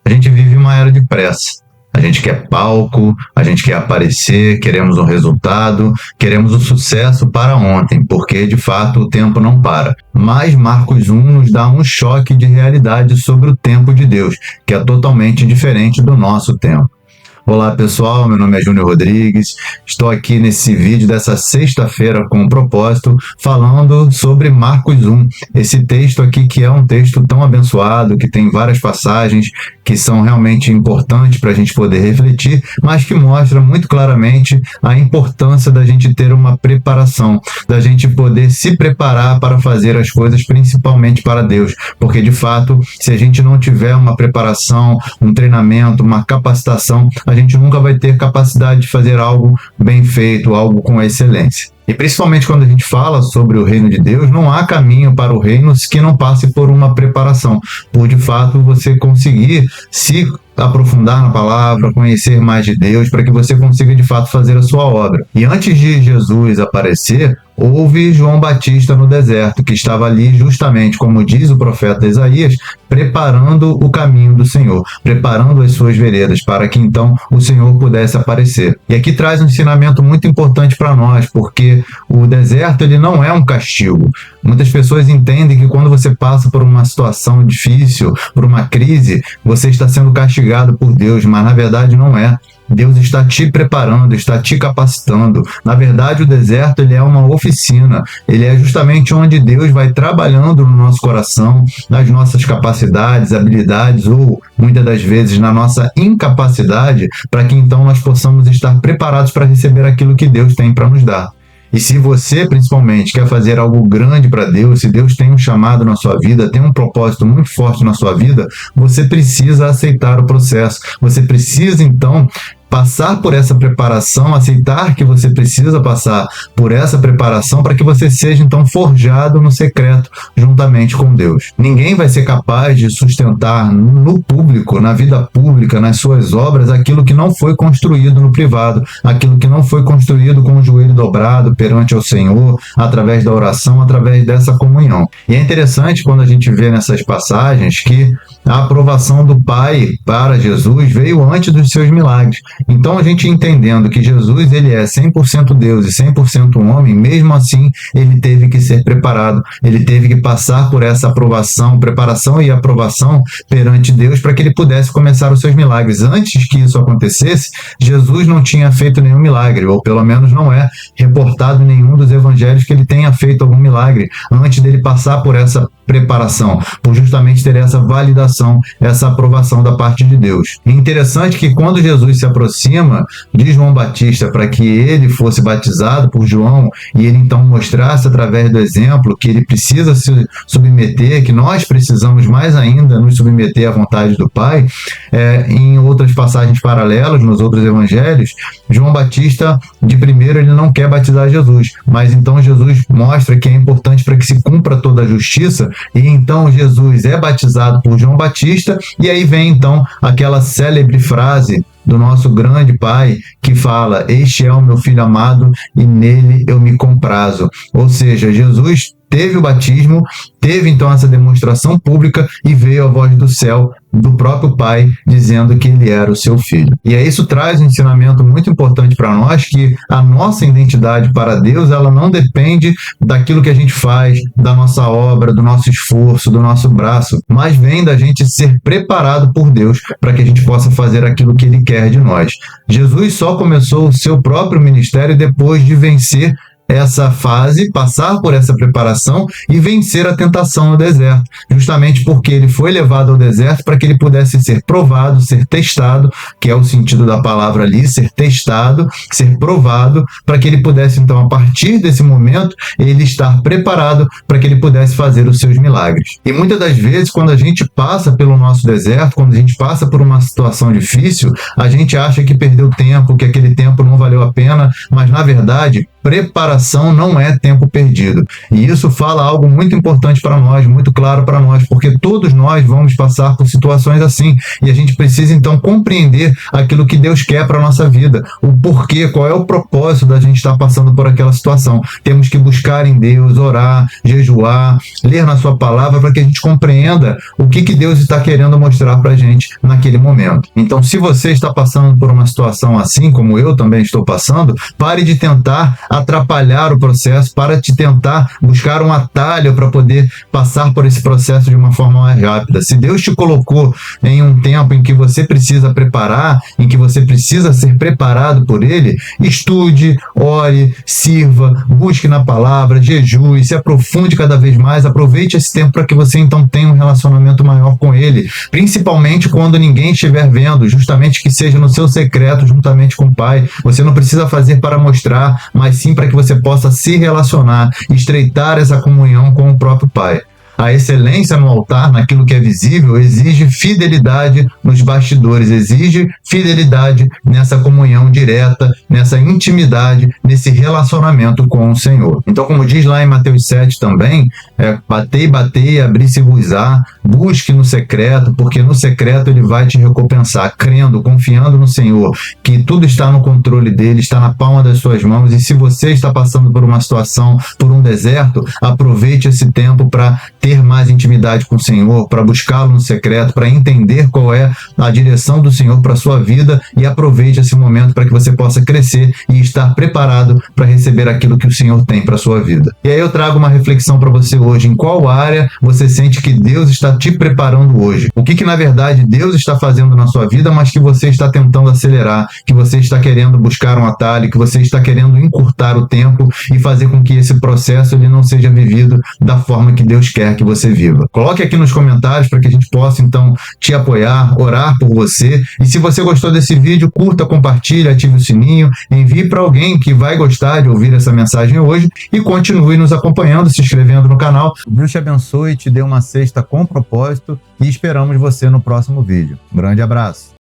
A gente vive uma era de pressa. A gente quer palco, a gente quer aparecer, queremos um resultado, queremos o sucesso para ontem, porque de fato o tempo não para. Mas Marcos 1 nos dá um choque de realidade sobre o tempo de Deus, que é totalmente diferente do nosso tempo. Olá pessoal, meu nome é Júnior Rodrigues, estou aqui nesse vídeo dessa sexta-feira com um propósito falando sobre Marcos 1, esse texto aqui que é um texto tão abençoado, que tem várias passagens que são realmente importantes para a gente poder refletir, mas que mostra muito claramente a importância da gente ter uma preparação, da gente poder se preparar para fazer as coisas principalmente para Deus, porque de fato, se a gente não tiver uma preparação, um treinamento, uma capacitação, a gente nunca vai ter capacidade de fazer algo bem feito, algo com excelência. E principalmente quando a gente fala sobre o reino de Deus, não há caminho para o reino que não passe por uma preparação, por de fato você conseguir se aprofundar na palavra, conhecer mais de Deus, para que você consiga de fato fazer a sua obra. E antes de Jesus aparecer, houve João Batista no deserto, que estava ali justamente, como diz o profeta Isaías, preparando o caminho do Senhor, preparando as suas veredas, para que então o Senhor pudesse aparecer. E aqui traz um ensinamento muito importante para nós, porque o deserto ele não é um castigo. Muitas pessoas entendem que quando você passa por uma situação difícil, por uma crise, você está sendo castigado por Deus, mas na verdade não é. Deus está te preparando, está te capacitando. Na verdade, o deserto ele é uma oficina. Ele é justamente onde Deus vai trabalhando no nosso coração, nas nossas capacidades, habilidades ou, muitas das vezes, na nossa incapacidade, para que então nós possamos estar preparados para receber aquilo que Deus tem para nos dar. E se você, principalmente, quer fazer algo grande para Deus, se Deus tem um chamado na sua vida, tem um propósito muito forte na sua vida, você precisa aceitar o processo. Você precisa, então, passar por essa preparação, aceitar que você precisa passar por essa preparação para que você seja então forjado no secreto juntamente com Deus. Ninguém vai ser capaz de sustentar no público, na vida pública, nas suas obras, aquilo que não foi construído no privado, aquilo que não foi construído com o joelho dobrado perante ao Senhor, através da oração, através dessa comunhão. E é interessante quando a gente vê nessas passagens que a aprovação do Pai para Jesus veio antes dos seus milagres. Então, a gente entendendo que Jesus ele é 100% Deus e 100% homem, mesmo assim, ele teve que ser preparado, ele teve que passar por essa aprovação, preparação e aprovação perante Deus para que ele pudesse começar os seus milagres. Antes que isso acontecesse, Jesus não tinha feito nenhum milagre, ou pelo menos não é reportado em nenhum dos evangelhos que ele tenha feito algum milagre antes dele passar por essa preparação, por justamente ter essa validação, essa aprovação da parte de Deus. É interessante que quando Jesus se aproxima de João Batista para que ele fosse batizado por João e ele então mostrasse através do exemplo que ele precisa se submeter, que nós precisamos mais ainda nos submeter à vontade do Pai, em outras passagens paralelas, nos outros evangelhos, João Batista, de primeiro, ele não quer batizar Jesus, mas então Jesus mostra que é importante para que se cumpra toda a justiça, e então Jesus é batizado por João Batista, e aí vem então aquela célebre frase do nosso grande Pai, que fala: "Este é o meu filho amado e nele eu me comprazo". Ou seja, Jesus teve o batismo, teve então essa demonstração pública e veio a voz do céu do próprio Pai dizendo que ele era o seu filho. E aí isso traz um ensinamento muito importante para nós, que a nossa identidade para Deus, ela não depende daquilo que a gente faz, da nossa obra, do nosso esforço, do nosso braço, mas vem da gente ser preparado por Deus para que a gente possa fazer aquilo que ele quer de nós. Jesus só começou o seu próprio ministério depois de vencer essa fase, passar por essa preparação e vencer a tentação no deserto, justamente porque ele foi levado ao deserto para que ele pudesse ser provado, ser testado, que é o sentido da palavra ali, ser testado, ser provado, para que ele pudesse então, a partir desse momento, ele estar preparado para que ele pudesse fazer os seus milagres. E muitas das vezes, quando a gente passa pelo nosso deserto, quando a gente passa por uma situação difícil, a gente acha que perdeu tempo, que aquele tempo não valeu a pena, mas na verdade, preparação não é tempo perdido. E isso fala algo muito importante para nós, muito claro para nós, porque todos nós vamos passar por situações assim, e a gente precisa então compreender aquilo que Deus quer para a nossa vida, o porquê, qual é o propósito da gente estar passando por aquela situação. Temos que buscar em Deus, orar, jejuar, ler na sua palavra para que a gente compreenda o que Deus está querendo mostrar para a gente naquele momento. Então, se você está passando por uma situação assim, como eu também estou passando, pare de tentar atrapalhar o processo, para de tentar buscar um atalho para poder passar por esse processo de uma forma mais rápida. Se Deus te colocou em um tempo em que você precisa preparar, em que você precisa ser preparado por Ele, estude, ore, sirva, busque na palavra, jejue, se aprofunde cada vez mais, aproveite esse tempo para que você então tenha um relacionamento maior com Ele, principalmente quando ninguém estiver vendo, justamente que seja no seu secreto, juntamente com o Pai. Você não precisa fazer para mostrar, mas sim para que você possa se relacionar, estreitar essa comunhão com o próprio Pai. A excelência no altar, naquilo que é visível, exige fidelidade nos bastidores, exige fidelidade nessa comunhão direta, nessa intimidade, nesse relacionamento com o Senhor. Então, como diz lá em Mateus 7 também, batei, abri-se-vos-á, busque no secreto, porque no secreto Ele vai te recompensar, crendo, confiando no Senhor, que tudo está no controle dEle, está na palma das suas mãos, e se você está passando por uma situação, por um deserto, aproveite esse tempo para ter mais intimidade com o Senhor, para buscá-lo no secreto, para entender qual é a direção do Senhor para a sua vida, e aproveite esse momento para que você possa crescer e estar preparado para receber aquilo que o Senhor tem para a sua vida. E aí eu trago uma reflexão para você hoje. Em qual área você sente que Deus está te preparando hoje? O que na verdade Deus está fazendo na sua vida, mas que você está tentando acelerar, que você está querendo buscar um atalho, que você está querendo encurtar o tempo e fazer com que esse processo ele não seja vivido da forma que Deus quer que você viva. Coloque aqui nos comentários para que a gente possa então te apoiar, orar por você, e se você gostou desse vídeo, curta, compartilhe, ative o sininho, envie para alguém que vai gostar de ouvir essa mensagem hoje, e continue nos acompanhando, se inscrevendo no canal. Deus te abençoe e te dê uma sexta com propósito, e esperamos você no próximo vídeo. Um grande abraço!